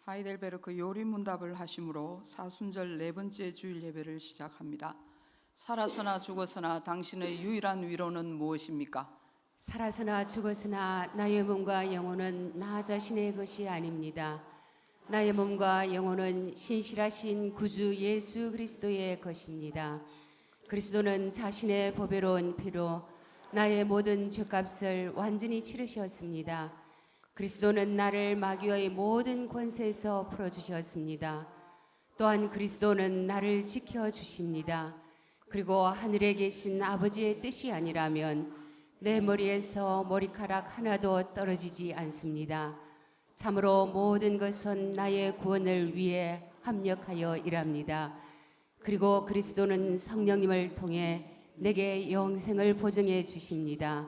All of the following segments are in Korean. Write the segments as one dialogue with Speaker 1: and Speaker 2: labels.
Speaker 1: 하이델베르크 요리문답을 하심으로 사순절 네 번째 주일 예배를 시작합니다. 살아서나 죽었으나 당신의 유일한 위로는 무엇입니까?
Speaker 2: 살아서나 죽었으나 나의 몸과 영혼은 나 자신의 것이 아닙니다. 나의 몸과 영혼은 신실하신 구주 예수 그리스도의 것입니다. 그리스도는 자신의 보배로운 피로 나의 모든 죄값을 완전히 치르셨습니다. 그리스도는 나를 마귀의 모든 권세에서 풀어주셨습니다. 또한 그리스도는 나를 지켜주십니다. 그리고 하늘에 계신 아버지의 뜻이 아니라면 내 머리에서 머리카락 하나도 떨어지지 않습니다. 참으로 모든 것은 나의 구원을 위해 합력하여 일합니다. 그리고 그리스도는 성령님을 통해 내게 영생을 보증해 주십니다.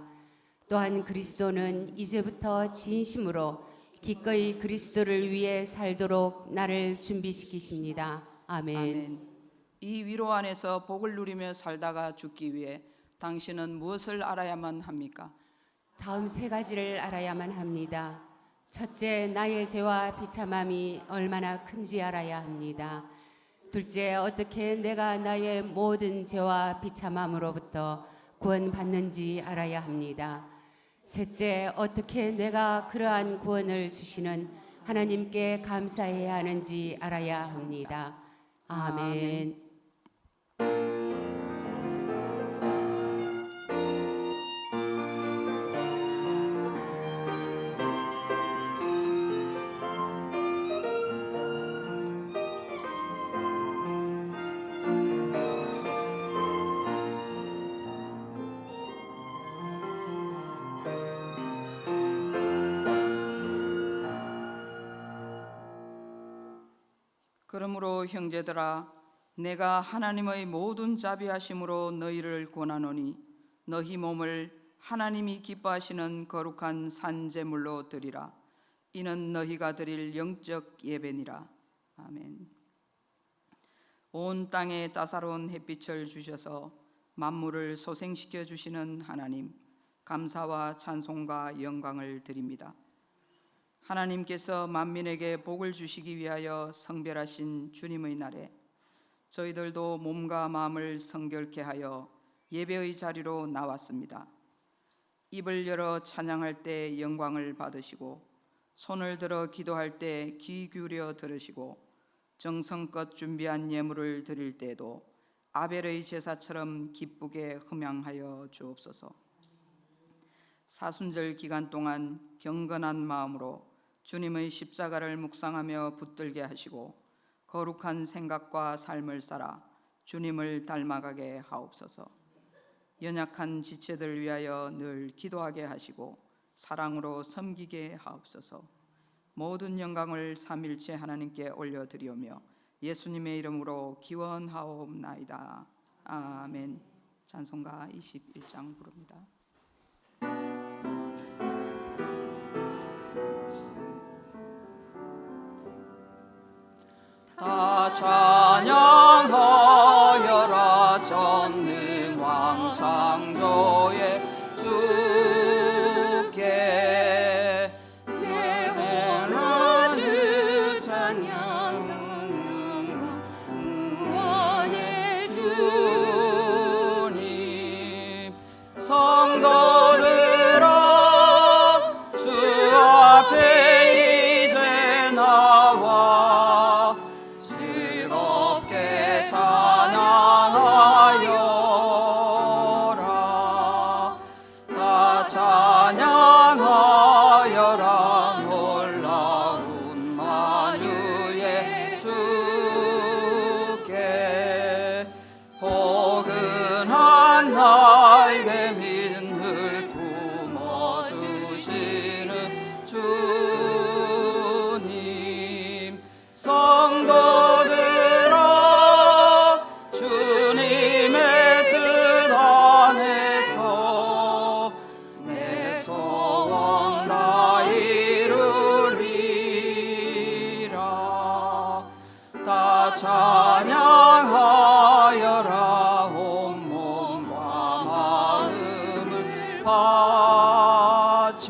Speaker 2: 또한 그리스도는 이제부터 진심으로 기꺼이 그리스도를 위해 살도록 나를 준비시키십니다. 아멘.
Speaker 1: 아멘. 이 위로 안에서 복을 누리며 살다가 죽기 위해 당신은 무엇을 알아야만 합니까?
Speaker 2: 다음 세 가지를 알아야만 합니다. 첫째, 나의 죄와 비참함이 얼마나 큰지 알아야 합니다. 둘째, 어떻게 내가 나의 모든 죄와 비참함으로부터 구원받는지 알아야 합니다. 셋째, 어떻게 내가 그러한 구원을 주시는 하나님께 감사해야 하는지 알아야 합니다. 아멘.
Speaker 1: 그러므로 형제들아, 내가 하나님의 모든 자비하심으로 너희를 권하노니 너희 몸을 하나님이 기뻐하시는 거룩한 산제물로 드리라. 이는 너희가 드릴 영적 예배니라. 아멘. 온 땅에 따사로운 햇빛을 주셔서 만물을 소생시켜 주시는 하나님, 감사와 찬송과 영광을 드립니다. 하나님께서 만민에게 복을 주시기 위하여 성별하신 주님의 날에 저희들도 몸과 마음을 성결케 하여 예배의 자리로 나왔습니다. 입을 열어 찬양할 때 영광을 받으시고 손을 들어 기도할 때 귀 기울여 들으시고 정성껏 준비한 예물을 드릴 때에도 아벨의 제사처럼 기쁘게 흠양하여 주옵소서. 사순절 기간 동안 경건한 마음으로 주님의 십자가를 묵상하며 붙들게 하시고 거룩한 생각과 삶을 살아 주님을 닮아가게 하옵소서. 연약한 지체들 위하여 늘 기도하게 하시고 사랑으로 섬기게 하옵소서. 모든 영광을 삼일체 하나님께 올려드리오며 예수님의 이름으로 기원하옵나이다. 아멘. 찬송가 21장 부릅니다. 다 찬양하여라 전능왕 창조의 주께 내 하나 주 찬양 구원의 주님. 성도들아 주 앞에 이제 나와 찬양하여라. 다 찬양하여라. 놀라운 만유의 주께 포근한 날개 민을 품어주시는 주님. 성도들아 주님의 뜻 안에서 내 소원 다 이루리라. 다 찬양하여라. 온몸과 마음을 바쳐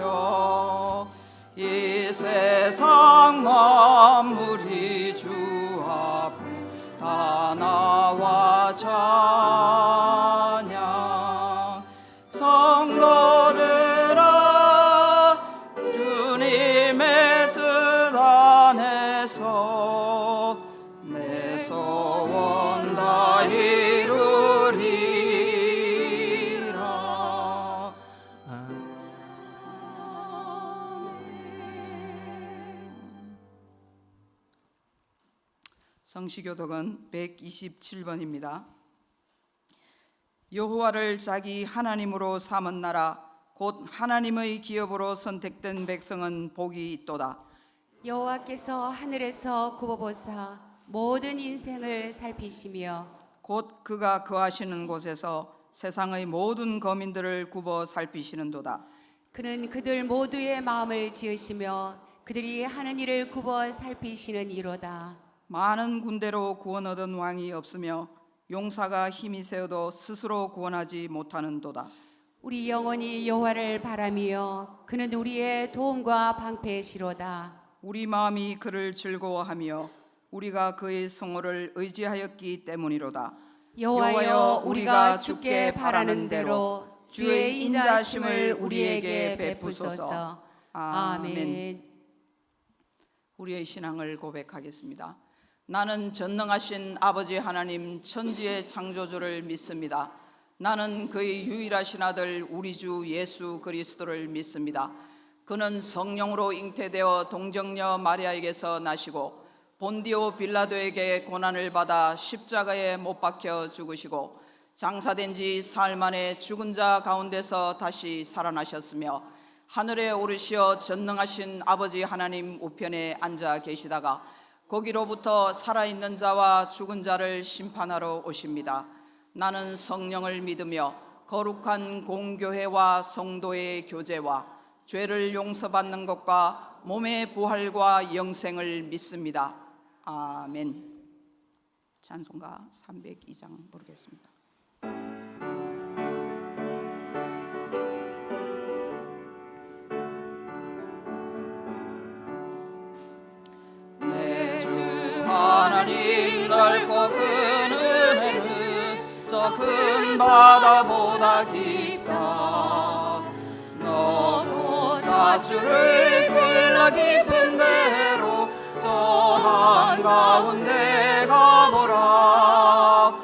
Speaker 1: 이 세상 만 만물이 주 앞에 다 나와 찬양. 성도들아 주님의 뜻 안에서 내 소원 다 이루리라. 성시교독은 127번입니다. 여호와를 자기 하나님으로 삼은 나라 곧 하나님의 기업으로 선택된 백성은 복이 있도다.
Speaker 2: 여호와께서 하늘에서 굽어보사 모든 인생을 살피시며
Speaker 1: 곧 그가 거하시는 곳에서 세상의 모든 거민들을 굽어 살피시는도다.
Speaker 2: 그는 그들 모두의 마음을 지으시며 그들이 하는 일을 굽어 살피시는 이로다.
Speaker 1: 많은 군대로 구원 얻은 왕이 없으며 용사가 힘이 세어도 스스로 구원하지 못하는도다.
Speaker 2: 우리 영혼이 여호와를 바라며 그는 우리의 도움과 방패시로다.
Speaker 1: 우리 마음이 그를 즐거워하며 우리가 그의 성호를 의지하였기 때문이로다.
Speaker 2: 여호와여, 우리가 주께 바라는 대로 주의 인자심을 우리에게 베푸소서. 아멘.
Speaker 1: 우리의 신앙을 고백하겠습니다. 나는 전능하신 아버지 하나님 천지의 창조주를 믿습니다. 나는 그의 유일하신 아들 우리 주 예수 그리스도를 믿습니다. 그는 성령으로 잉태되어 동정녀 마리아에게서 나시고 본디오 빌라도에게 고난을 받아 십자가에 못 박혀 죽으시고 장사된 지 사흘 만에 죽은 자 가운데서 다시 살아나셨으며 하늘에 오르시어 전능하신 아버지 하나님 우편에 앉아 계시다가 거기로부터 살아있는 자와 죽은 자를 심판하러 오십니다. 나는 성령을 믿으며 거룩한 공교회와 성도의 교제와 죄를 용서받는 것과 몸의 부활과 영생을 믿습니다. 아멘. 찬송가 302장 부르겠습니다. 내 주 하나님 넓고 큰 은혜는 저 큰 바다보다 깊다. 너도 다 주를 끌라 깊은 데로 저 한가운데 가보라.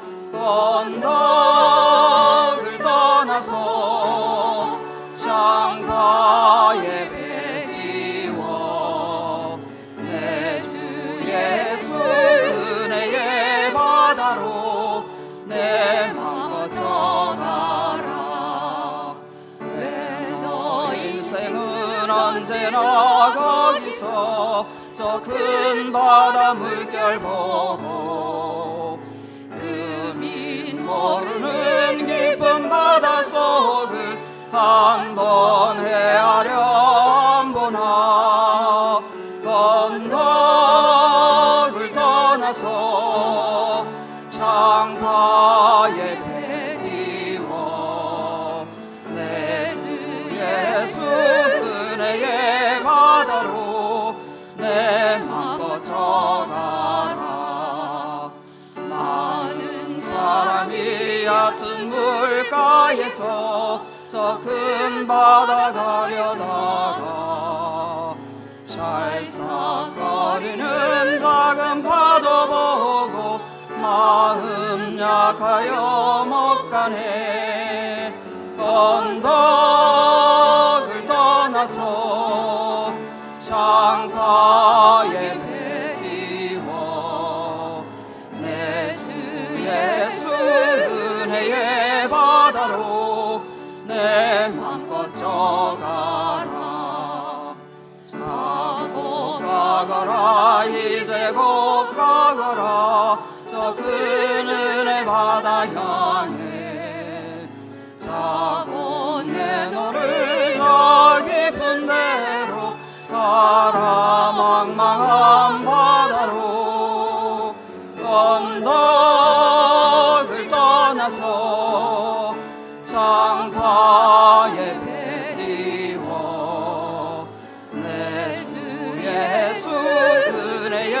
Speaker 1: 언덕을 떠나서 창가에 배 띄워 내 주 예수 은혜의 바다로 내 맘 뻗쳐가라. 왜 너 인생은 언제나 거기서 저 큰 바다 물결 보고 금인 모르는 깊은 바다 속을 한번 헤아려 보나. 언덕을 떠나서 창파에 배 띄워 내 주 예수 은혜의 바다로 내 맘 뻗쳐가라. 많은 사람이 얕은 물가에서 저 큰 바다 가려다가 찰싹거리는 작은 파도 보고 마음 약하여 못 가네. 언덕을 떠나서 창파에 배 띄워 내 주 예수 은혜의 바다로 내 맘 뻗쳐가라. 자고 가거라 이제 곧 가거라 저 큰 은혜 바다 향해. 자고 내 너를 저 깊은 데로 가라. 망망한 바다로 언덕을 떠나서 창파에 배 띄워 내 주 예수 은혜의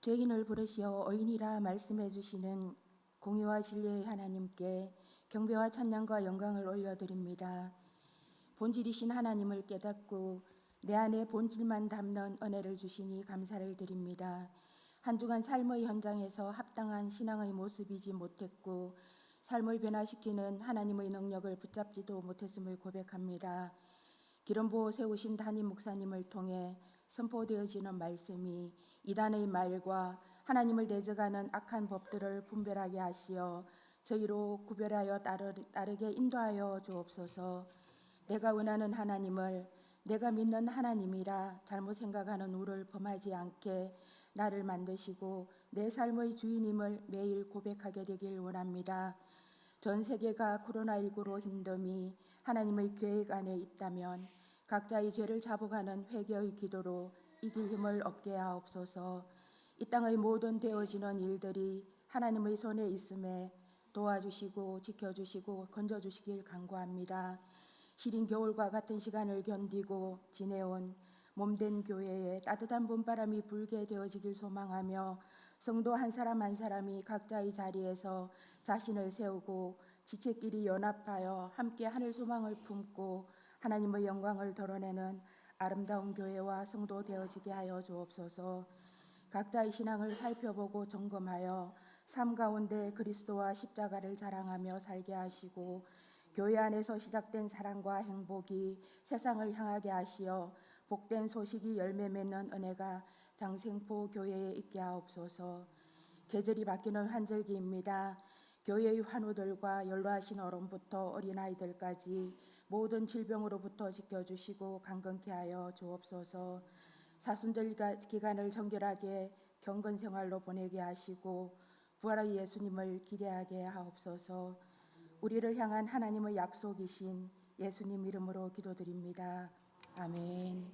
Speaker 3: 죄인을 부르시어 의인이라 말씀해 주시는 공의와 진리의 하나님께 경배와 찬양과 영광을 올려드립니다. 본질이신 하나님을 깨닫고 내 안에 본질만 담는 은혜를 주시니 감사를 드립니다. 한 주간 삶의 현장에서 합당한 신앙의 모습이지 못했고 삶을 변화시키는 하나님의 능력을 붙잡지도 못했음을 고백합니다. 기름 부어 세우신 담임 목사님을 통해 선포되어지는 말씀이 이단의 말과 하나님을 대적하는 악한 법들을 분별하게 하시어 저희로 구별하여 따르게 인도하여 주옵소서. 내가 원하는 하나님을 내가 믿는 하나님이라 잘못 생각하는 우를 범하지 않게 나를 만드시고 내 삶의 주인임을 매일 고백하게 되길 원합니다. 전 세계가 코로나19로 힘듦이 하나님의 계획 안에 있다면 각자의 죄를 자복하는 회개의 기도로 이길 힘을 얻게 하옵소서. 이 땅의 모든 되어지는 일들이 하나님의 손에 있음에 도와주시고 지켜주시고 건져주시길 간구합니다. 시린 겨울과 같은 시간을 견디고 지내온 몸된 교회에 따뜻한 봄바람이 불게 되어지길 소망하며 성도 한 사람 한 사람이 각자의 자리에서 자신을 세우고 지체끼리 연합하여 함께 하늘 소망을 품고 하나님의 영광을 드러내는 아름다운 교회와 성도 되어지게 하여 주옵소서. 각자의 신앙을 살펴보고 점검하여 삶 가운데 그리스도와 십자가를 자랑하며 살게 하시고 교회 안에서 시작된 사랑과 행복이 세상을 향하게 하시어 복된 소식이 열매 맺는 은혜가 장생포 교회에 있게 하옵소서. 계절이 바뀌는 환절기입니다. 교회의 환우들과 연로하신 어른부터 어린아이들까지 모든 질병으로부터 지켜주시고 강건케 하여 주옵소서. 사순절 기간을 정결하게 경건 생활로 보내게 하시고 부활의 예수님을 기대하게 하옵소서. 우리를 향한 하나님의 약속이신 예수님 이름으로 기도드립니다. 아멘.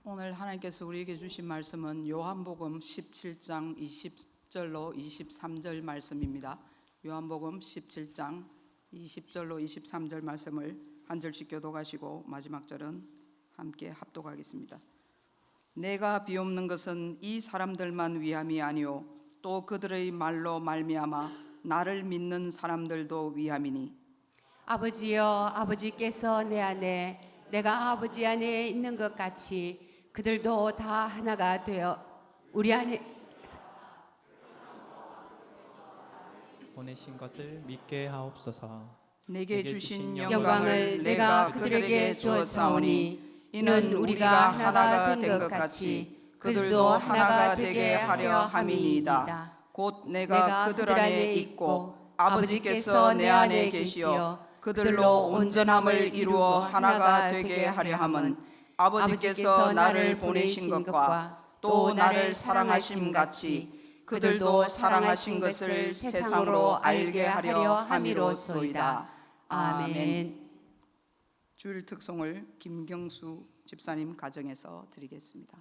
Speaker 1: 오늘 하나님께서 우리에게 주신 말씀은 요한복음 17장 20절로 23절 말씀입니다. 요한복음 17장 20절로 23절 말씀을 한 절씩 교독하시고 마지막 절은 함께 합독하겠습니다. 내가 비옵는 것은 이 사람들만 위함이 아니요 또 그들의 말로 말미암아 나를 믿는 사람들도 위함이니
Speaker 2: 아버지여, 아버지께서 내 안에 내가 아버지 안에 있는 것 같이 그들도 다 하나가 되어 우리 안에
Speaker 4: 보내신 것을 믿게 하옵소서.
Speaker 1: 내게 주신
Speaker 2: 영광을 내가 그들에게 주었사오니 이는 우리가 하나가 된 것 같이 그들도 하나가 되게 하려 함이니이다.
Speaker 1: 곧 내가 그들 안에 있고 아버지께서 내 안에 계시어 그들로 온전함을 이루어 하나가 되게 하려 함은 아버지께서 나를 보내신 것과 또 나를 사랑하심 같이 그들도 사랑하신 것을 세상으로 알게 하려 함이로소이다. 아멘. 주일 특송을 김경수 집사님 가정에서 드리겠습니다.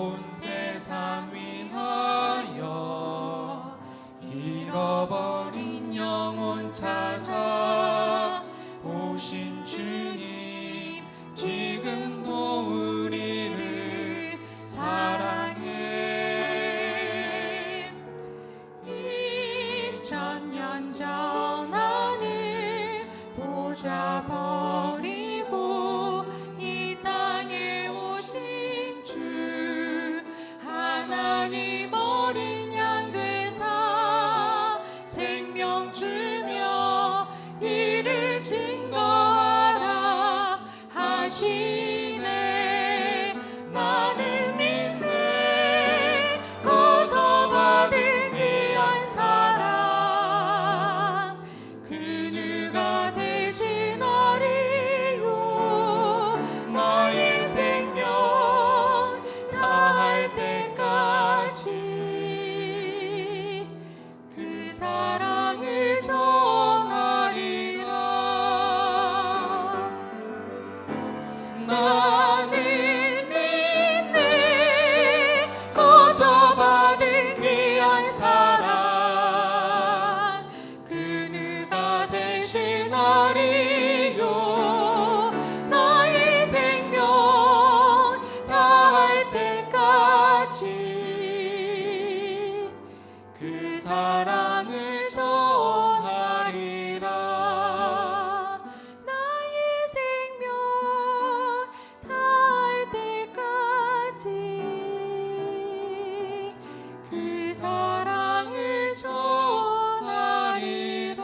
Speaker 4: 온 세상 위하여 잃어버린 영혼 찾아 오신 주님, 지금도 우리를 사랑해.
Speaker 2: 2000년 전 하늘 보좌 버리고 이 땅에 오신 주 하나님 어린 양 되사 생명 주며 이를 증거하라 하시네. 나는 믿네 거저받은 귀한 사랑 그 누가 대신하리요. 나의 생명 다할 때까지 그 사랑을 전하리라. 나는 믿네 거저받은 귀한 사랑 그 누가 대신하리요. 나의 생명 다할 때까지 그 사랑을 전하리라. 나의 생명 다할 때까지 그 사랑을 전하리라.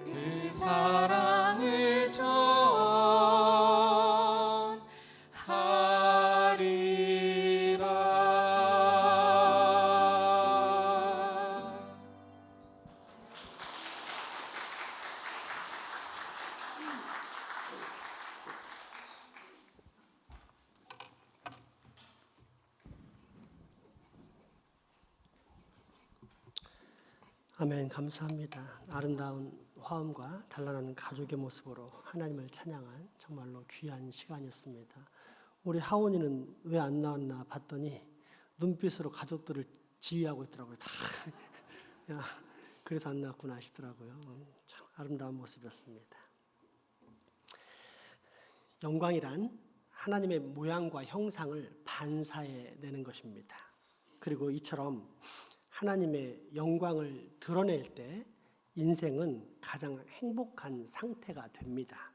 Speaker 2: 그 사랑을 전하리라.
Speaker 5: 아멘. 감사합니다. 아름다운 화음과 단란한 가족의 모습으로 하나님을 찬양한 정말로 귀한 시간이었습니다. 우리 하원이는 왜 안 나왔나 봤더니 눈빛으로 가족들을 지휘하고 있더라고요. 다. 야, 그래서 안 나왔구나 싶더라고요. 참 아름다운 모습이었습니다. 영광이란 하나님의 모양과 형상을 반사해내는 것입니다. 그리고 이처럼 하나님의 영광을 드러낼 때 인생은 가장 행복한 상태가 됩니다.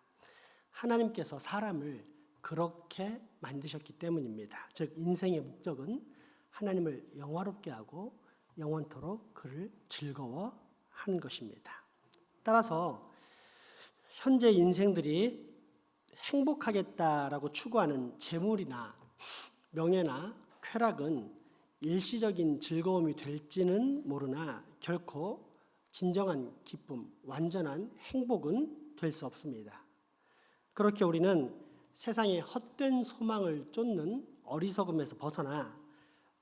Speaker 5: 하나님께서 사람을 그렇게 만드셨기 때문입니다. 즉 인생의 목적은 하나님을 영화롭게 하고 영원토록 그를 즐거워하는 것입니다. 따라서 현재 인생들이 행복하겠다라고 추구하는 재물이나 명예나 쾌락은 일시적인 즐거움이 될지는 모르나 결코 진정한 기쁨, 완전한 행복은 될 수 없습니다. 그렇게 우리는 세상의 헛된 소망을 쫓는 어리석음에서 벗어나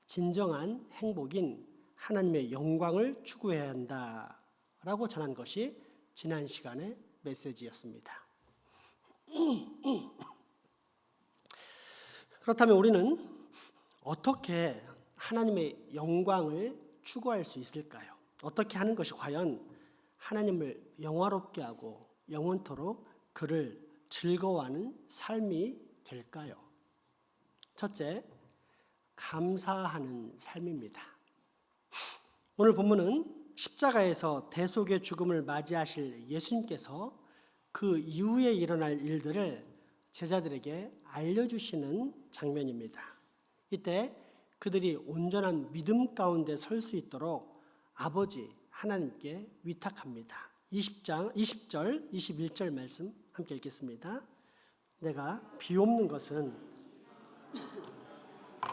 Speaker 5: 진정한 행복인 하나님의 영광을 추구해야 한다라고 전한 것이 지난 시간의 메시지였습니다. 그렇다면 우리는 어떻게 하나님의 영광을 추구할 수 있을까요? 어떻게 하는 것이 과연 하나님을 영화롭게 하고 영원토록 그를 즐거워하는 삶이 될까요? 첫째, 감사하는 삶입니다. 오늘 본문은 십자가에서 대속의 죽음을 맞이하실 예수님께서 그 이후에 일어날 일들을 제자들에게 알려주시는 장면입니다. 이때 그들이 온전한 믿음 가운데 설 수 있도록 아버지 하나님께 위탁합니다. 20절, 21절 말씀 함께 읽겠습니다. 내가 비옵는 것은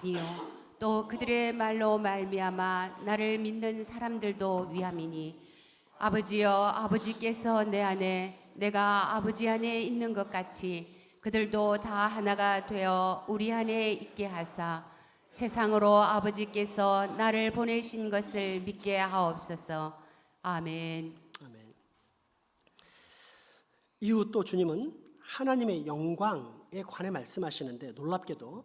Speaker 2: 이요 또 그들의 말로 말미암아 나를 믿는 사람들도 위함이니 아버지여 아버지께서 내 안에 내가 아버지 안에 있는 것 같이 그들도 다 하나가 되어 우리 안에 있게 하사 세상으로 아버지께서 나를 보내신 것을 믿게 하옵소서. 아멘.
Speaker 5: 이후 또 주님은 하나님의 영광에 관해 말씀하시는데 놀랍게도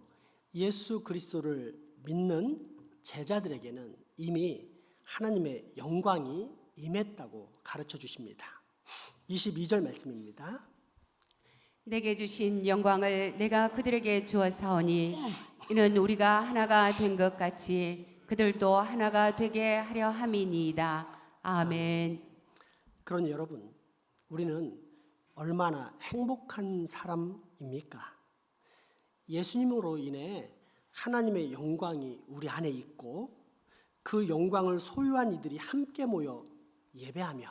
Speaker 5: 예수 그리스도를 믿는 제자들에게는 이미 하나님의 영광이 임했다고 가르쳐 주십니다. 22절 말씀입니다.
Speaker 2: 내게 주신 영광을 내가 그들에게 주었사오니 이는 우리가 하나가 된 것 같이 그들도 하나가 되게 하려 함이니이다. 아멘.
Speaker 5: 그러니 여러분, 우리는 얼마나 행복한 사람입니까? 예수님으로 인해 하나님의 영광이 우리 안에 있고 그 영광을 소유한 이들이 함께 모여 예배하며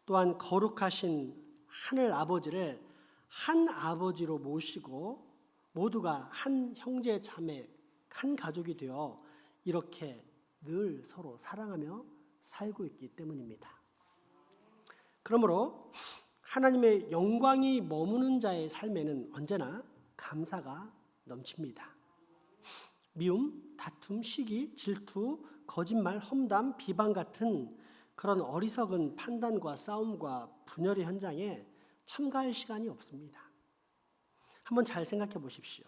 Speaker 5: 또한 거룩하신 하늘 아버지를 한 아버지로 모시고 모두가 한 형제 자매 한 가족이 되어 이렇게 늘 서로 사랑하며 살고 있기 때문입니다. 그러므로 하나님의 영광이 머무는 자의 삶에는 언제나 감사가 넘칩니다. 미움, 다툼, 시기, 질투, 거짓말, 험담, 비방 같은 그런 어리석은 판단과 싸움과 분열의 현장에 참가할 시간이 없습니다. 한번 잘 생각해 보십시오.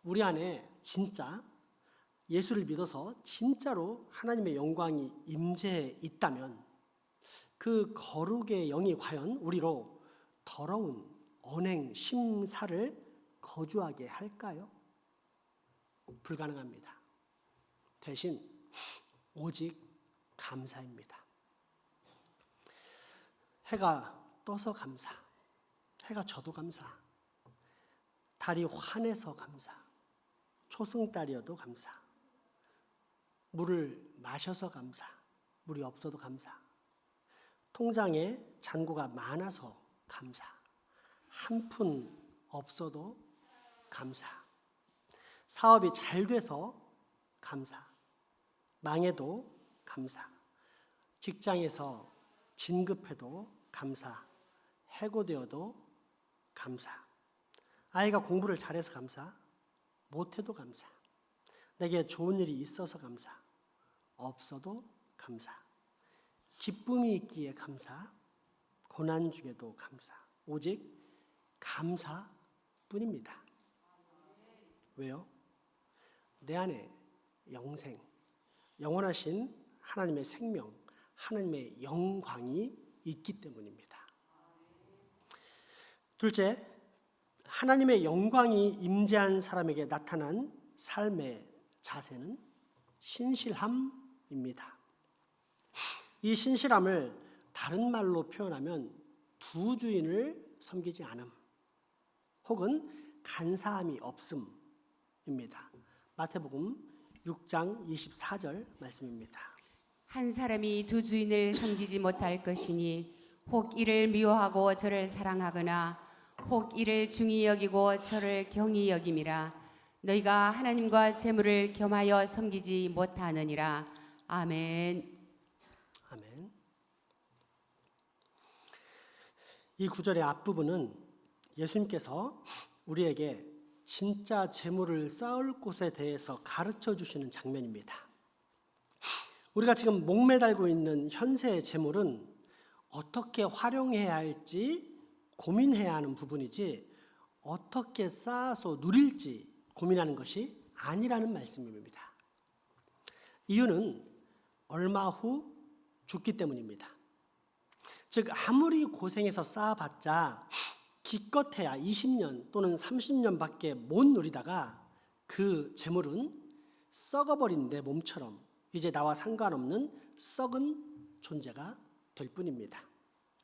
Speaker 5: 우리 안에 진짜 예수를 믿어서 진짜로 하나님의 영광이 임재해 있다면 그 거룩의 영이 과연 우리로 더러운 언행, 심사를 거주하게 할까요? 불가능합니다. 대신 오직 감사입니다. 해가 떠서 감사, 해가 져도 감사, 달이 환해서 감사, 초승달이어도 감사, 물을 마셔서 감사, 물이 없어도 감사, 통장에 잔고가 많아서 감사, 한 푼 없어도 감사, 사업이 잘 돼서 감사, 망해도 감사, 직장에서 진급해도 감사, 해고되어도 감사, 아이가 공부를 잘해서 감사, 못해도 감사, 내게 좋은 일이 있어서 감사, 없어도 감사, 기쁨이 있기에 감사, 고난 중에도 감사, 오직 감사뿐입니다. 왜요? 내 안에 영생, 영원하신 하나님의 생명, 하나님의 영광이 있기 때문입니다. 둘째, 하나님의 영광이 임재한 사람에게 나타난 삶의 자세는 신실함입니다. 이 신실함을 다른 말로 표현하면 두 주인을 섬기지 않음 혹은 간사함이 없음입니다. 마태복음 6장 24절 말씀입니다.
Speaker 2: 한 사람이 두 주인을 섬기지 못할 것이니 혹 이를 미워하고 저를 사랑하거나 혹 이를 중히 여기고 저를 경히 여김이라. 너희가 하나님과 재물을 겸하여 섬기지 못하느니라. 아멘.
Speaker 5: 아멘. 이 구절의 앞부분은 예수님께서 우리에게 진짜 재물을 쌓을 곳에 대해서 가르쳐 주시는 장면입니다. 우리가 지금 목매달고 있는 현세의 재물은 어떻게 활용해야 할지 고민해야 하는 부분이지 어떻게 쌓아서 누릴지 고민하는 것이 아니라는 말씀입니다. 이유는 얼마 후 죽기 때문입니다. 즉 아무리 고생해서 쌓아봤자 기껏해야 20년 또는 30년밖에 못 누리다가 그 재물은 썩어버린 내 몸처럼 이제 나와 상관없는 썩은 존재가 될 뿐입니다.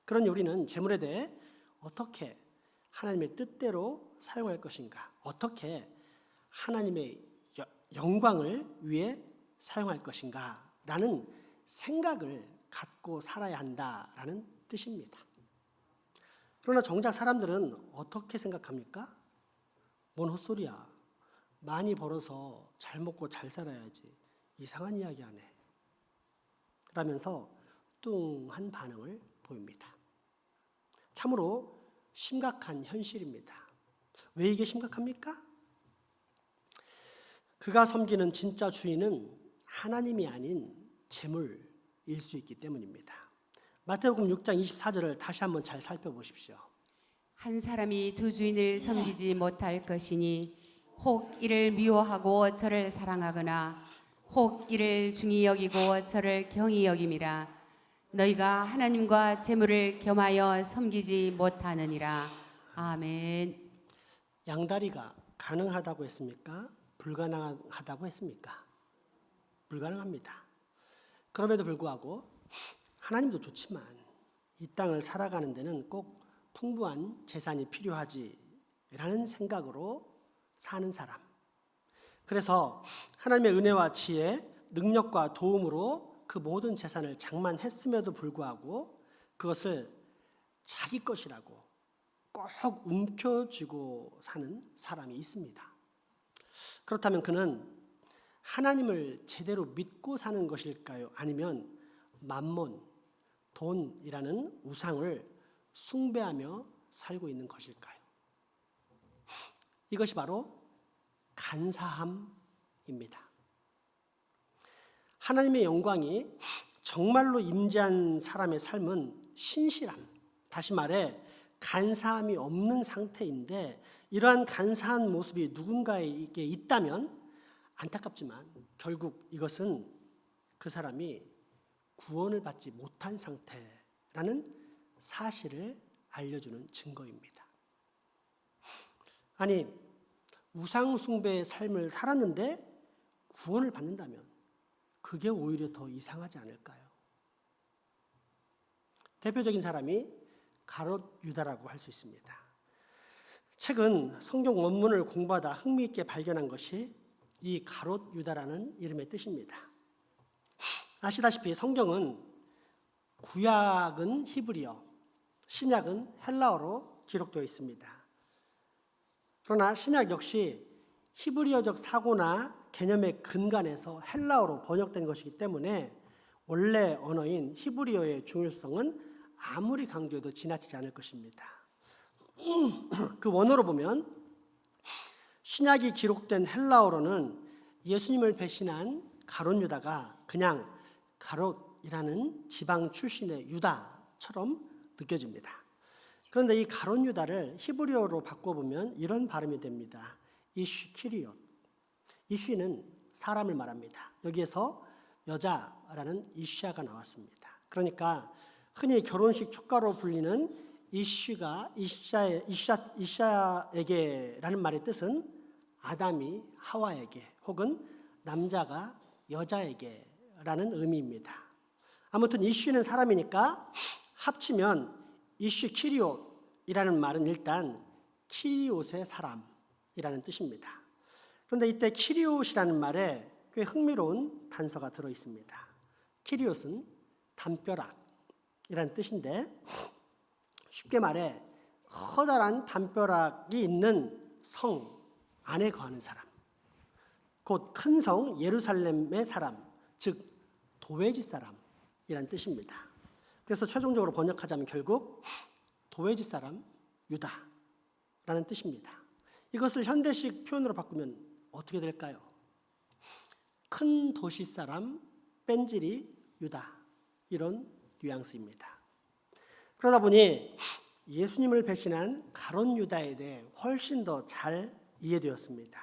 Speaker 5: 그러니 우리는 재물에 대해 어떻게 하나님의 뜻대로 사용할 것인가, 어떻게 하나님의 영광을 위해 사용할 것인가 라는 생각을 갖고 살아야 한다라는 뜻입니다. 그러나 정작 사람들은 어떻게 생각합니까? 뭔 헛소리야. 많이 벌어서 잘 먹고 잘 살아야지. 이상한 이야기 안 해. 라면서 뚱한 반응을 보입니다. 참으로 심각한 현실입니다. 왜 이게 심각합니까? 그가 섬기는 진짜 주인은 하나님이 아닌 재물일 수 있기 때문입니다. 마태복음 6장 24절을 다시 한번 잘 살펴보십시오.
Speaker 2: 한 사람이 두 주인을 섬기지 못할 것이니 혹 이를 미워하고 저를 사랑하거나 혹 이를 중히 여기고 저를 경히 여김이라. 너희가 하나님과 재물을 겸하여 섬기지 못하느니라. 아멘.
Speaker 5: 양다리가 가능하다고 했습니까? 불가능하다고 했습니까? 불가능합니다. 그럼에도 불구하고 하나님도 좋지만 이 땅을 살아가는 데는 꼭 풍부한 재산이 필요하지라는 생각으로 사는 사람. 그래서 하나님의 은혜와 지혜, 능력과 도움으로 그 모든 재산을 장만했음에도 불구하고 그것을 자기 것이라고 꼭 움켜쥐고 사는 사람이 있습니다. 그렇다면 그는 하나님을 제대로 믿고 사는 것일까요? 아니면 만몬, 돈이라는 우상을 숭배하며 살고 있는 것일까요? 이것이 바로 간사함입니다. 하나님의 영광이 정말로 임재한 사람의 삶은 신실함, 다시 말해 간사함이 없는 상태인데 이러한 간사한 모습이 누군가에게 있다면 안타깝지만 결국 이것은 그 사람이 구원을 받지 못한 상태라는 사실을 알려주는 증거입니다. 아니, 우상 숭배의 삶을 살았는데 구원을 받는다면 그게 오히려 더 이상하지 않을까요? 대표적인 사람이 가롯 유다라고 할 수 있습니다. 최근 성경 원문을 공부하다 흥미있게 발견한 것이 이 가롯 유다라는 이름의 뜻입니다. 아시다시피 성경은 구약은 히브리어, 신약은 헬라어로 기록되어 있습니다. 그러나 신약 역시 히브리어적 사고나 개념의 근간에서 헬라어로 번역된 것이기 때문에 원래 언어인 히브리어의 중요성은 아무리 강조해도 지나치지 않을 것입니다. 그 원어로 보면 신약이 기록된 헬라어로는 예수님을 배신한 가롯 유다가 그냥 가롯이라는 지방 출신의 유다처럼 느껴집니다. 그런데 이 가롯 유다를 히브리어로 바꿔보면 이런 발음이 됩니다. 이쉬키리옷. 이쉬는 사람을 말합니다. 여기에서 여자라는 이샤가 나왔습니다. 그러니까 흔히 결혼식 축가로 불리는 이쉬가 이샤에게라는 말의 뜻은 아담이 하와에게 혹은 남자가 여자에게라는 의미입니다. 아무튼 이쉬는 사람이니까 합치면 이쉬키리옷이라는 말은 일단 키리옷의 사람이라는 뜻입니다. 그런데 이때 키리옷이라는 말에 꽤 흥미로운 단서가 들어 있습니다. 키리옷은 담벼락이라는 뜻인데 쉽게 말해 커다란 담벼락이 있는 성 안에 거하는 사람, 곧 큰 성 예루살렘의 사람, 즉 도외지 사람이라는 뜻입니다. 그래서 최종적으로 번역하자면 결국 도외지 사람 유다라는 뜻입니다. 이것을 현대식 표현으로 바꾸면 어떻게 될까요? 큰 도시 사람 뺀질이 유다, 이런 뉘앙스입니다. 그러다 보니 예수님을 배신한 가롯 유다에 대해 훨씬 더 잘 이해되었습니다.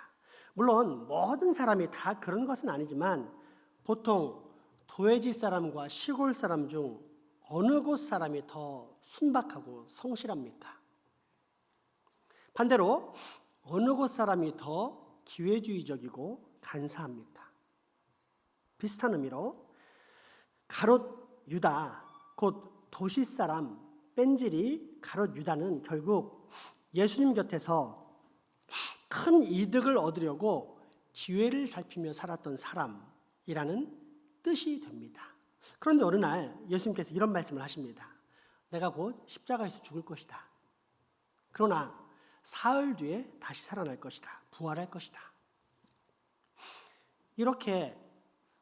Speaker 5: 물론 모든 사람이 다 그런 것은 아니지만 보통 도외지 사람과 시골 사람 중 어느 곳 사람이 더 순박하고 성실합니까? 반대로 어느 곳 사람이 더 기회주의적이고 간사합니까? 비슷한 의미로 가롯 유다, 곧 도시 사람 뺀질이 가롯 유다는 결국 예수님 곁에서 큰 이득을 얻으려고 기회를 살피며 살았던 사람이라는 뜻이 됩니다. 그런데 어느 날 예수님께서 이런 말씀을 하십니다. 내가 곧 십자가에서 죽을 것이다. 그러나 사흘 뒤에 다시 살아날 것이다. 부활할 것이다. 이렇게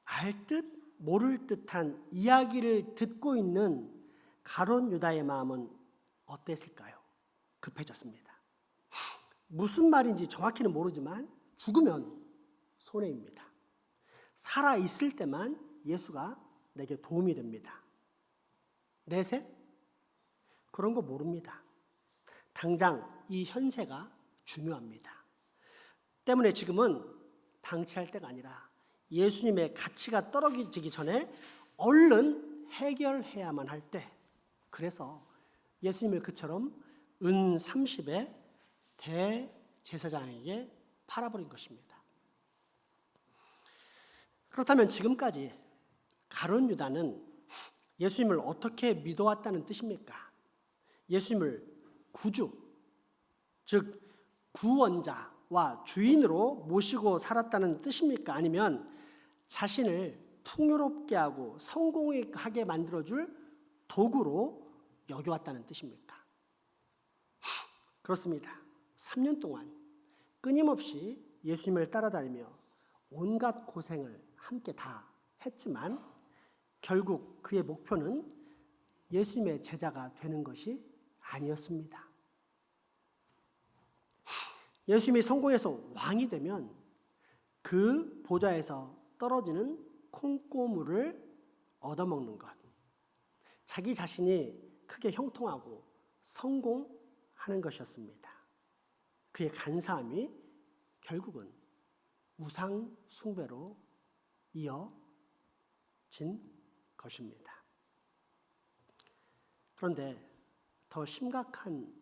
Speaker 5: 알 듯 모를 듯한 이야기를 듣고 있는 가롯 유다의 마음은 어땠을까요? 급해졌습니다. 무슨 말인지 정확히는 모르지만 죽으면 손해입니다. 살아 있을 때만 예수가 내게 도움이 됩니다. 내세? 그런 거 모릅니다. 당장 이 현세가 중요합니다. 때문에 지금은 방치할 때가 아니라 예수님의 가치가 떨어지기 전에 얼른 해결해야만 할 때, 그래서 예수님을 그처럼 은 30에 대제사장에게 팔아버린 것입니다. 그렇다면 지금까지 가룟 유다는 예수님을 어떻게 믿어왔다는 뜻입니까? 예수님을 구주, 즉 구원자와 주인으로 모시고 살았다는 뜻입니까? 아니면 자신을 풍요롭게 하고 성공하게 만들어줄 도구로 여겨왔다는 뜻입니까? 그렇습니다. 3년 동안 끊임없이 예수님을 따라다니며 온갖 고생을 함께 다 했지만 결국 그의 목표는 예수님의 제자가 되는 것이 아니었습니다. 예수님이 성공해서 왕이 되면 그 보좌에서 떨어지는 콩고물을 얻어먹는 것, 자기 자신이 크게 형통하고 성공하는 것이었습니다. 그의 간사함이 결국은 우상 숭배로 이어진 것입니다. 그런데 더 심각한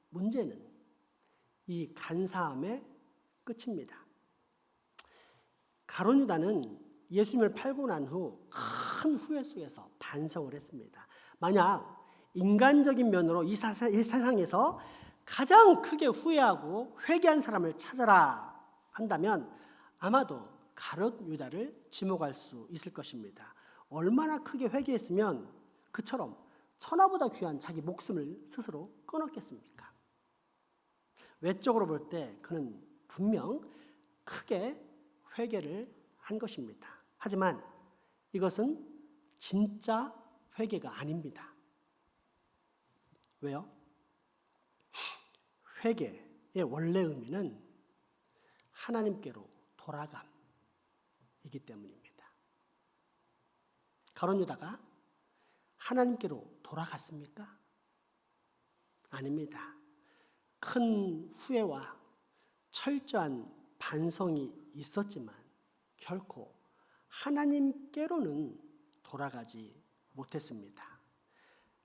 Speaker 5: 문제는 이 간사함의 끝입니다. 가룟 유다는 예수님을 팔고 난 후 큰 후회 속에서 반성을 했습니다. 만약 인간적인 면으로 이 세상에서 가장 크게 후회하고 회개한 사람을 찾아라 한다면 아마도 가룟 유다를 지목할 수 있을 것입니다. 얼마나 크게 회개했으면 그처럼 천하보다 귀한 자기 목숨을 스스로 끊었겠습니까? 외적으로 볼 때 그는 분명 크게 회개를 한 것입니다. 하지만 이것은 진짜 회개가 아닙니다. 왜요? 회개의 원래 의미는 하나님께로 돌아감이기 때문입니다. 가룟 유다가 하나님께로 돌아갔습니까? 아닙니다. 큰 후회와 철저한 반성이 있었지만 결코 하나님께로는 돌아가지 못했습니다.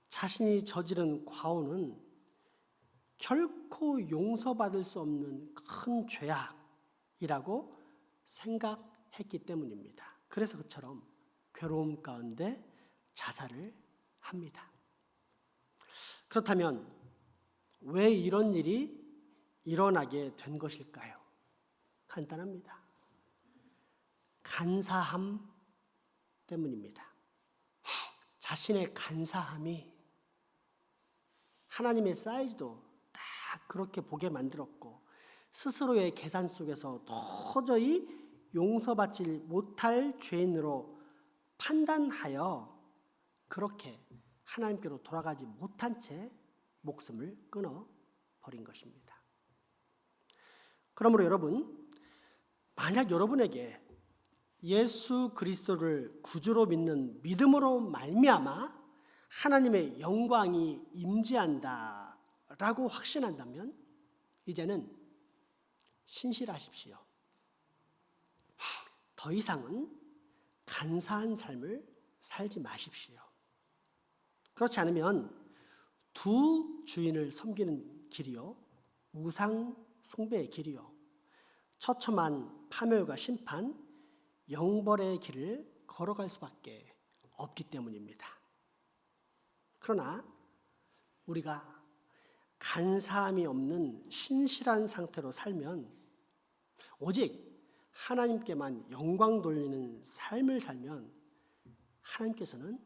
Speaker 5: 자신이 저지른 과오는 결코 용서받을 수 없는 큰 죄악이라고 생각했기 때문입니다. 그래서 그처럼 괴로움 가운데 자살을 합니다. 그렇다면 왜 이런 일이 일어나게 된 것일까요? 간단합니다. 간사함 때문입니다. 자신의 간사함이 하나님의 사이즈도 딱 그렇게 보게 만들었고 스스로의 계산 속에서 도저히 용서받지 못할 죄인으로 판단하여 그렇게 하나님께로 돌아가지 못한 채 목숨을 끊어버린 것입니다. 그러므로 여러분, 만약 여러분에게 예수 그리스도를 구주로 믿는 믿음으로 말미암아 하나님의 영광이 임재한다라고 확신한다면 이제는 신실하십시오. 더 이상은 간사한 삶을 살지 마십시오. 그렇지 않으면 두 주인을 섬기는 길이요, 우상 숭배의 길이요, 처참한 파멸과 심판, 영벌의 길을 걸어갈 수밖에 없기 때문입니다. 그러나 우리가 간사함이 없는 신실한 상태로 살면 오직 하나님께만 영광 돌리는 삶을 살면 하나님께서는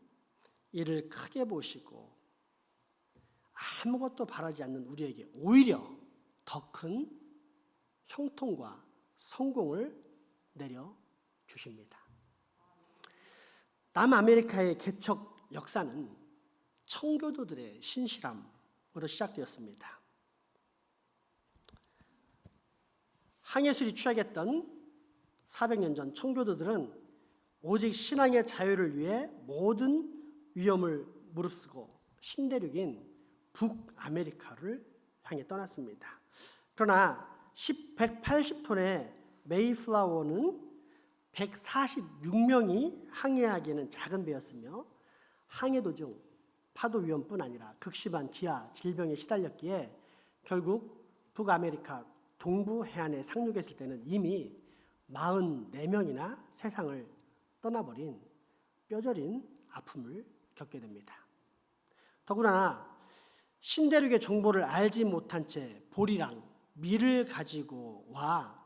Speaker 5: 이를 크게 보시고 아무것도 바라지 않는 우리에게 오히려 더 큰 형통과 성공을 내려주십니다. 남아메리카의 개척 역사는 청교도들의 신실함으로 시작되었습니다. 항해술이 취약했던 400년 전 청교도들은 오직 신앙의 자유를 위해 모든 위험을 무릅쓰고 신대륙인 북아메리카를 향해 떠났습니다. 그러나 180톤의 메이플라워는 146명이 항해하기에는 작은 배였으며 항해 도중 파도 위험뿐 아니라 극심한 기아, 질병에 시달렸기에 결국 북아메리카 동부 해안에 상륙했을 때는 이미 44명이나 세상을 떠나버린 뼈저린 아픔을 겪게 됩니다. 더구나 신대륙의 정보를 알지 못한 채 보리랑 밀을 가지고 와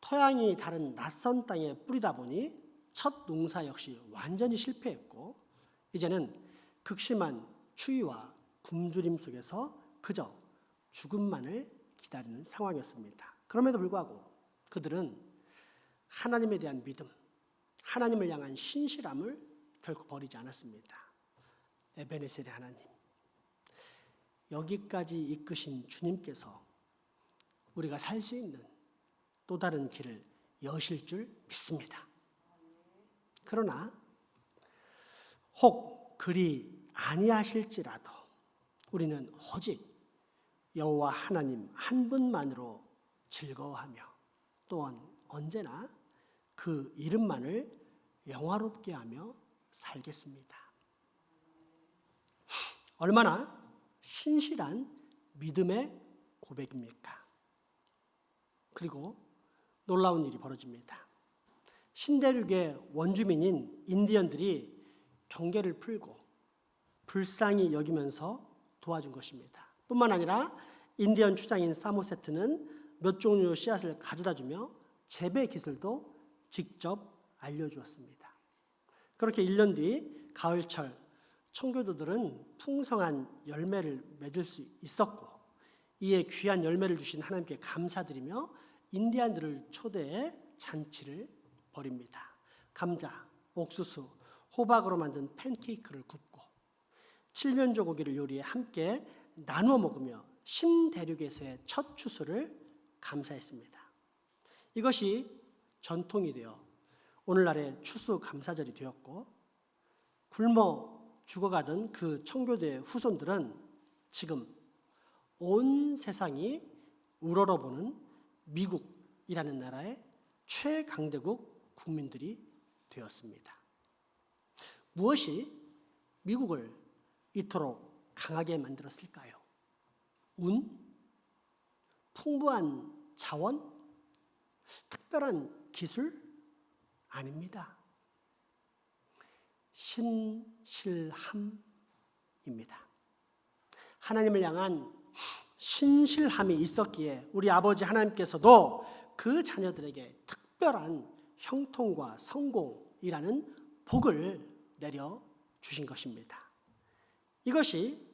Speaker 5: 토양이 다른 낯선 땅에 뿌리다 보니 첫 농사 역시 완전히 실패했고 이제는 극심한 추위와 굶주림 속에서 그저 죽음만을 기다리는 상황이었습니다. 그럼에도 불구하고 그들은 하나님에 대한 믿음, 하나님을 향한 신실함을 결코 버리지 않았습니다. 에베네셀의 하나님, 여기까지 이끄신 주님께서 우리가 살 수 있는 또 다른 길을 여실 줄 믿습니다. 그러나 혹 그리 아니하실지라도 우리는 오직 여호와 하나님 한 분만으로 즐거워하며 또한 언제나 그 이름만을 영화롭게 하며 살겠습니다. 얼마나 신실한 믿음의 고백입니까? 그리고 놀라운 일이 벌어집니다. 신대륙의 원주민인 인디언들이 경계를 풀고 불쌍히 여기면서 도와준 것입니다. 뿐만 아니라 인디언 추장인 사모세트는 몇 종류의 씨앗을 가져다 주며 재배 기술도 직접 알려주었습니다. 그렇게 1년 뒤 가을철 청교도들은 풍성한 열매를 맺을 수 있었고 이에 귀한 열매를 주신 하나님께 감사드리며 인디안들을 초대해 잔치를 벌입니다. 감자, 옥수수, 호박으로 만든 팬케이크를 굽고 칠면조 고기를 요리해 함께 나누어 먹으며 신대륙에서의 첫 추수를 감사했습니다. 이것이 전통이 되어 오늘날의 추수 감사절이 되었고 굶어 죽어가던 그 청교도의 후손들은 지금 온 세상이 우러러보는 미국이라는 나라의 최강대국 국민들이 되었습니다. 무엇이 미국을 이토록 강하게 만들었을까요? 운? 풍부한 자원? 특별한 기술? 아닙니다. 신실함입니다. 하나님을 향한 신실함이 있었기에 우리 아버지 하나님께서도 그 자녀들에게 특별한 형통과 성공이라는 복을 내려 주신 것입니다. 이것이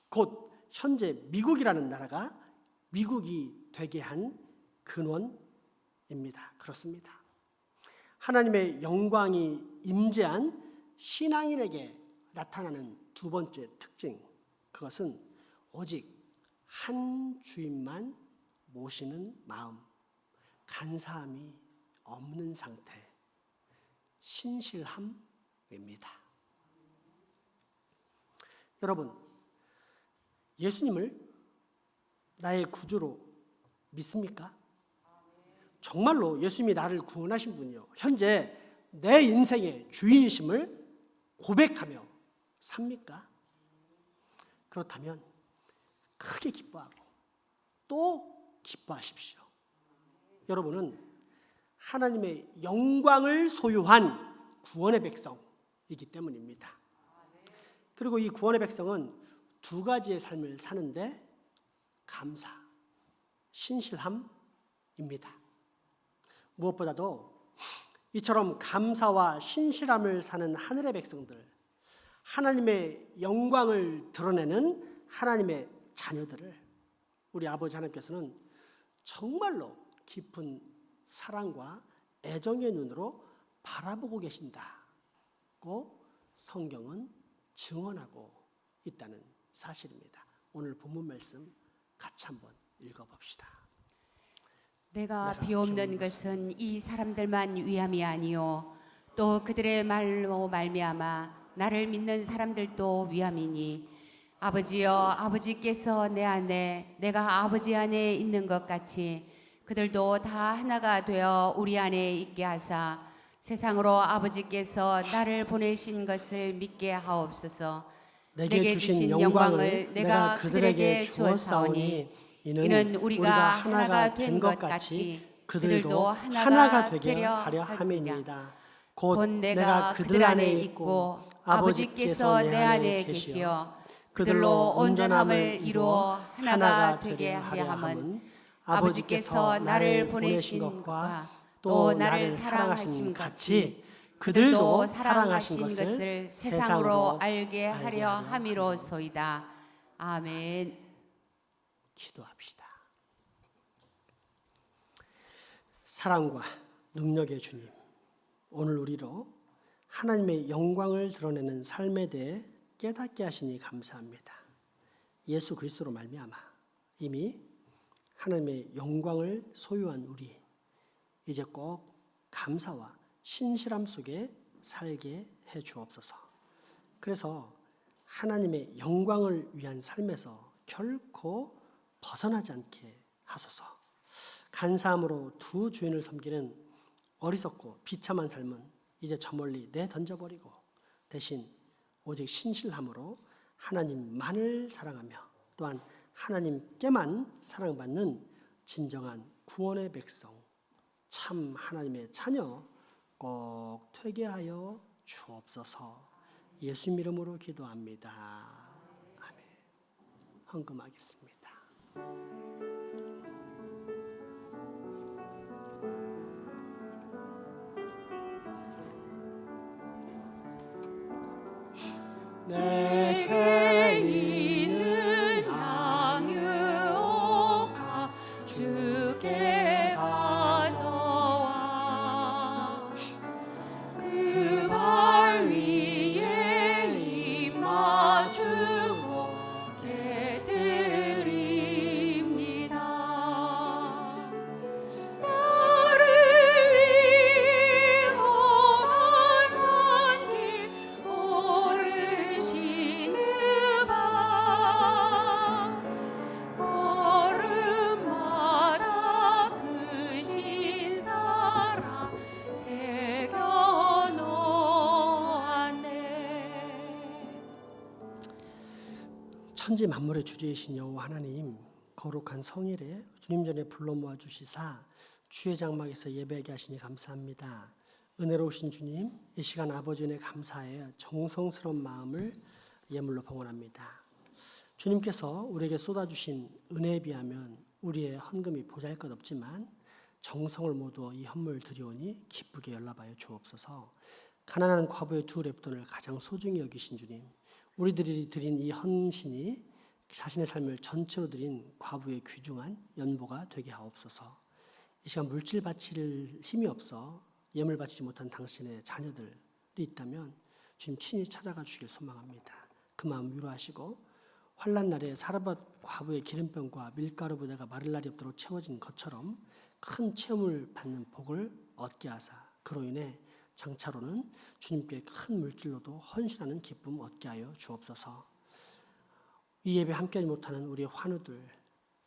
Speaker 5: 곧 현재 미국이라는 나라가 미국이 되게 한 근원입니다. 그렇습니다. 하나님의 영광이 임재한 신앙인에게 나타나는 두 번째 특징, 그것은 오직 한 주인만 모시는 마음, 간사함이 없는 상태, 신실함입니다. 여러분, 예수님을 나의 구주로 믿습니까? 정말로 예수님이 나를 구원하신 분이요, 현재 내 인생의 주인이심을 고백하며 삽니까? 그렇다면 크게 기뻐하고 또 기뻐하십시오. 여러분은 하나님의 영광을 소유한 구원의 백성이기 때문입니다. 그리고 이 구원의 백성은 두 가지의 삶을 사는데 감사, 신실함입니다. 무엇보다도 이처럼 감사와 신실함을 사는 하늘의 백성들, 하나님의 영광을 드러내는 하나님의 자녀들을 우리 아버지 하나님께서는 정말로 깊은 사랑과 애정의 눈으로 바라보고 계신다고 성경은 증언하고 있다는 사실입니다. 오늘 본문 말씀 같이 한번 읽어봅시다.
Speaker 2: 내가 비옵는 것은 이 사람들만 위함이 아니요 또 그들의 말로 말미암아 나를 믿는 사람들도 위함이니 아버지여, 아버지께서 내 안에, 내가 아버지 안에 있는 것 같이 그들도 다 하나가 되어 우리 안에 있게 하사 세상으로 아버지께서 나를 보내신 것을 믿게 하옵소서.
Speaker 5: 내게 주신 영광을 내가 그들에게 주었사오니 이는 우리가 하나가 된 것 같이 그들도 하나가 되게 하려 함이니이다. 곧 내가 그들 안에 있고 아버지께서 내 안에 계시어 그들로 온전함을 이루어 하나가 되게 하려 함은 아버지께서 나를 보내신 것과 또 나를 사랑하심 같이 그들도 사랑하신 것을 세상으로
Speaker 2: 알게 하려 함이로소이다. 아멘.
Speaker 5: 기도합시다. 사랑과 능력의 주님, 오늘 우리로 하나님의 영광을 드러내는 삶에 대해 깨닫게 하시니 감사합니다. 예수 그리스도로 말미암아 이미 하나님의 영광을 소유한 우리, 이제 꼭 감사와 신실함 속에 살게 해 주옵소서. 그래서 하나님의 영광을 위한 삶에서 결코 벗어나지 않게 하소서. 간사함으로 두 주인을 섬기는 어리석고 비참한 삶은 이제 저 멀리 내던져버리고 대신 오직 신실함으로 하나님만을 사랑하며 또한 하나님께만 사랑받는 진정한 구원의 백성, 참 하나님의 자녀 꼭 되게 하여 주옵소서. 예수님 이름으로 기도합니다. 아멘. 헌금하겠습니다. 내게 있는 양육가 주께 가서와 그 발 위에 입 맞추고 깨드립니다. 나를 위한 산길 오르시는 바 걸음마다 그 신사랑 새겨 놓았네. 천지 만물의 주제이신 여호와 하나님, 거룩한 성일에 주님 전에 불러 모아 주시사 주의 장막에서 예배하게 하시니 감사합니다. 은혜로우신 주님, 이 시간 아버지 은혜 감사해 정성스러운 마음을 예물로 봉헌합니다. 주님께서 우리에게 쏟아주신 은혜에 비하면 우리의 헌금이 보잘것없지만 정성을 모두 이 헌물 드리오니 기쁘게 연락하여 주옵소서. 가난한 과부의 두 렙돈을 가장 소중히 여기신 주님, 우리들이 드린 이 헌신이 자신의 삶을 전체로 드린 과부의 귀중한 연보가 되게 하옵소서. 이 시간 물질 바칠 힘이 없어 예물 바치지 못한 당신의 자녀들이 있다면 주님 친히 찾아가 주길 소망합니다. 그 마음 위로하시고 환난 날에 사르밧 과부의 기름병과 밀가루 부대가 마를 날이 없도록 채워진 것처럼 큰 체험을 받는 복을 얻게 하사 그로 인해 장차로는 주님께 큰 물질로도 헌신하는 기쁨 얻게 하여 주옵소서. 이 예배 함께하지 못하는 우리 환우들,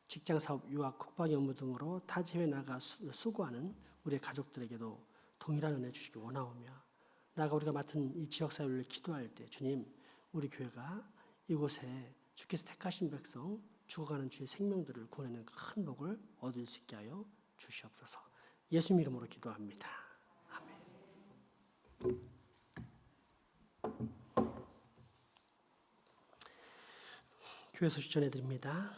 Speaker 5: 직장사업, 유학, 국방 업무 등으로 타지 해외 나가 수고하는 우리 가족들에게도 동일한 은혜 주시기 원하오며, 나아가 우리가 맡은 이 지역사회를 기도할 때 주님, 우리 교회가 이곳에 주께서 택하신 백성, 죽어가는 주의 생명들을 구원하는 큰 복을 얻을 수 있게 하여 주시옵소서. 예수님 이름으로 기도합니다. 아멘. 교회 소식 전해드립니다.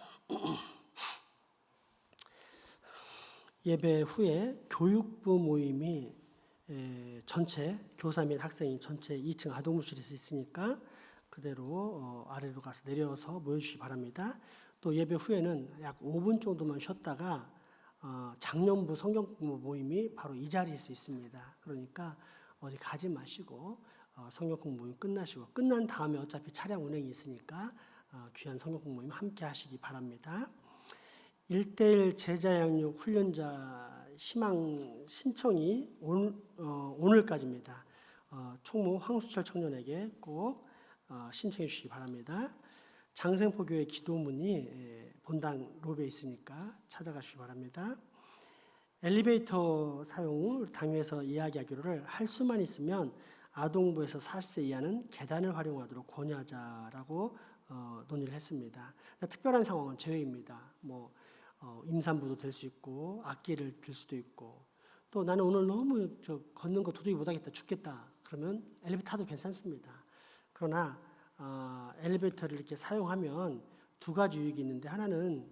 Speaker 5: 예배 후에 교육부 모임이 전체 교사 및 학생이 전체 2층 아동무실에서 있으니까 그대로 아래로 가서 내려서 모여주시기 바랍니다. 또 예배 후에는 약 5분 정도만 쉬었다가 장년부 성경공부 모임이 바로 이 자리에서 있습니다. 그러니까 어디 가지 마시고 성경공부 모임 끝나시고, 끝난 다음에 어차피 차량 운행이 있으니까 귀한 성경공부 모임 함께 하시기 바랍니다. 1:1 제자양육 훈련자 희망 신청이 오늘까지입니다. 총무 황수철 청년에게 꼭 신청해 주시기 바랍니다. 장생포교회 기도문이 본당 로비에 있으니까 찾아가시기 바랍니다. 엘리베이터 사용을 당회에서 이야기하기로를 할 수만 있으면 아동부에서 40세 이하는 계단을 활용하도록 권유하자라고 논의를 했습니다. 특별한 상황은 제외입니다. 임산부도 될 수 있고 악기를 들 수도 있고 또 나는 오늘 너무 걷는 거 도저히 못하겠다 죽겠다 그러면 엘리베이터 타도 괜찮습니다. 그러나 엘리베이터를 이렇게 사용하면 두 가지 유익이 있는데 하나는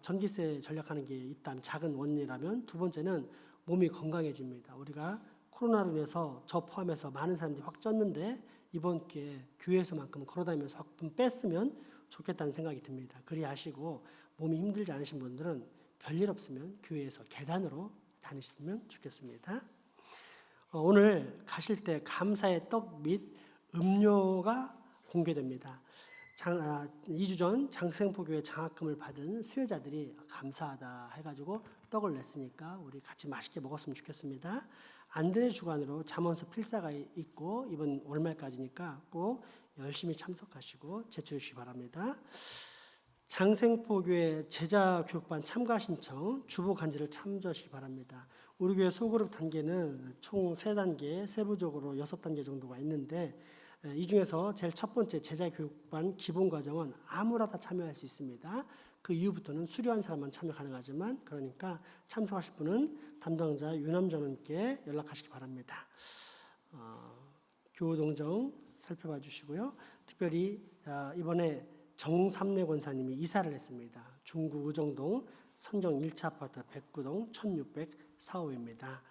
Speaker 5: 전기세 절약하는 게 있다면 작은 원인이라면 두 번째는 몸이 건강해집니다. 우리가 코로나로 인해서 저 포함해서 많은 사람들이 확 쪘는데 이번 기회에 교회에서만큼 걸어다니면서 확 뺐으면 좋겠다는 생각이 듭니다. 그리 하시고 몸이 힘들지 않으신 분들은 별일 없으면 교회에서 계단으로 다니시면 좋겠습니다. 오늘 가실 때 감사의 떡 및 음료가 공개됩니다. 2주 전 장생포교회 장학금을 받은 수혜자들이 감사하다 해가지고 떡을 냈으니까 우리 같이 맛있게 먹었으면 좋겠습니다. 안드레 주관으로 잠언서 필사가 있고 이번 월말까지니까 꼭 열심히 참석하시고 제출해 주시기 바랍니다. 장생포교회 제자교육반 참가 신청 주보 간지를 참조하시기 바랍니다. 우리 교회 소그룹 단계는 총 3단계, 세부적으로 6단계 정도가 있는데 이 중에서 제일 첫 번째 제자교육반 기본과정은 아무나 다 참여할 수 있습니다. 그 이후부터는 수료한 사람만 참여 가능하지만 그러니까 참석하실 분은 담당자 유남정님께 연락하시기 바랍니다. 교우동정 살펴봐 주시고요. 특별히 이번에 정삼래 권사님이 이사를 했습니다. 중구 의정동 선경 1차 아파트 109동 1604호입니다.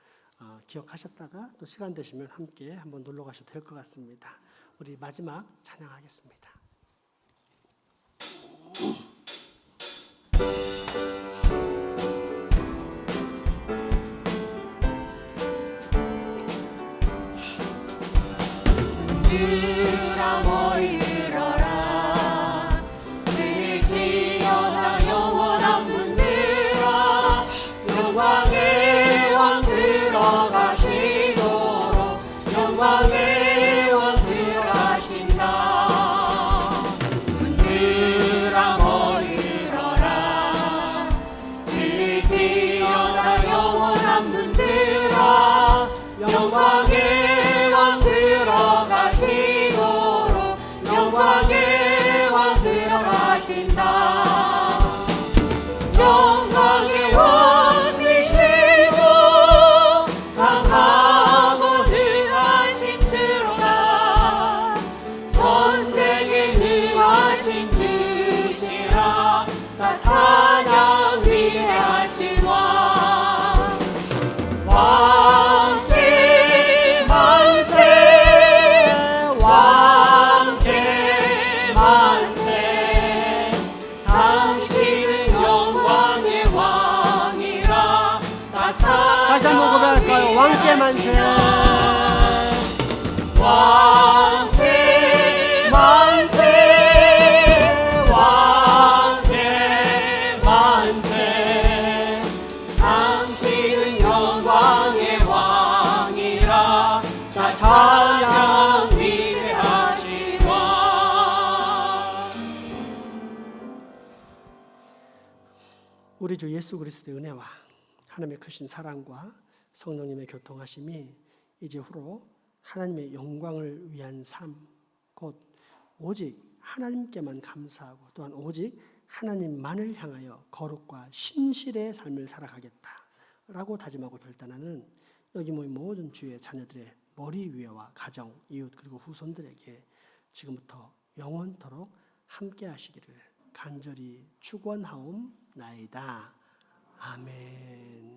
Speaker 5: 기억하셨다가 또 시간 되시면 함께 한번 놀러 가셔도 될 것 같습니다. 우리 마지막 찬양하겠습니다.
Speaker 4: 문들아 모이러라 들지어다 영원한 문들아 영광의 왕 들어가시도록 영광의 왕 들어가신다. 문들아 모이러라 들지어다 영원한 문들아 영광의 왕 들어가시도록 영광의 왕 들어가신다. 영광의 왕이시고 강하고 능하신 주로다. 전쟁에 능하신 주시라. 다 찬양 위대하신 왕. 왕께 만세 왕께 만세 당신은 영광의 왕이라. 다 찬양
Speaker 5: 다시 한번 고백할까요? 왕께 만세.
Speaker 4: 왕께 만세 왕께 만세 당신은 영광의 왕이라. 다 찬양 위대하신 왕.
Speaker 5: 우리 주 예수 그리스도의 은혜와 하나님의 크신 사랑과 성령님의 교통하심이 이제 후로 하나님의 영광을 위한 삶, 곧 오직 하나님께만 감사하고 또한 오직 하나님만을 향하여 거룩과 신실의 삶을 살아가겠다라고 다짐하고 결단하는 여기 모인 모든 주의 자녀들의 머리 위에와 가정, 이웃 그리고 후손들에게 지금부터 영원토록 함께 하시기를 간절히 축원하옵나이다. 아멘.